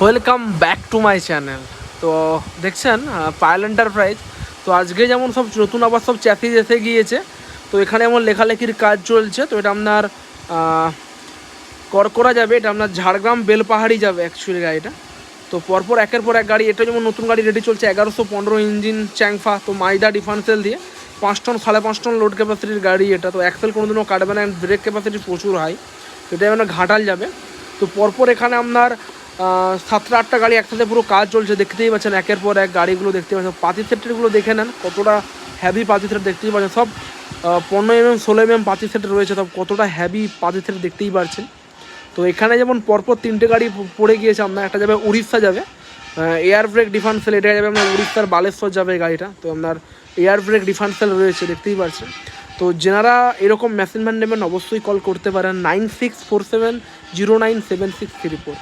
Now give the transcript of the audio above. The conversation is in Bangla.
Welcome back to my channel. তো দেখছেন পায়েল এন্টারপ্রাইজ। তো আজকে যেমন সব নতুন আবার সব চ্যাসিস এসে গিয়েছে, তো এখানে এমন লেখালেখির কাজ চলছে। তো এটা আপনার করকরা যাবে, এটা আপনার ঝাড়গ্রাম বেলপাহাড়ি যাবে অ্যাকচুয়ালি গাড়িটা। তো পরপর একের পর এক গাড়ি, এটা যেমন নতুন গাড়ি রেডি চলছে 1115 ইঞ্জিন চ্যাংফা, তো মাইদা ডিফারেন্সিয়াল দিয়ে 5 টন 5.5 টন লোড ক্যাপাসিটির গাড়ি এটা। তো অ্যাক্সেল কোনোদিনও কাটবে না, ব্রেক ক্যাপাসিটি প্রচুর হাই। তো এটা আপনার ঘাটাল যাবে। তো পরপর এখানে আপনার 7-8টা গাড়ি একসাথে পুরো কাজ চলছে, দেখতেই পাচ্ছেন একের পর এক গাড়িগুলো দেখতে পাচ্ছেন। পাতি সেটেরগুলো দেখে নেন, কতটা হ্যাভি পাতি সেট দেখতেই পাচ্ছেন। সব 15 mm 16 mm পাতি সেট রয়েছে, সব কতটা হ্যাভি পাতি সেট দেখতেই পাচ্ছেন। তো এখানে যেমন পরপর 3টে গাড়ি পড়ে গিয়েছে আপনার, একটা যাবে উড়িষ্যা যাবে এয়ার ব্রেক ডিফারেন্সিয়াল, এটা যাবে আপনার উড়িষ্যার বালেশ্বর যাবে গাড়িটা। তো আপনার এয়ার ব্রেক ডিফারেন্সিয়াল রয়েছে, দেখতেই পাচ্ছেন। তো যেনারা এরকম মেশিন ম্যান নেবেন অবশ্যই কল করতে পারেন 9647097634।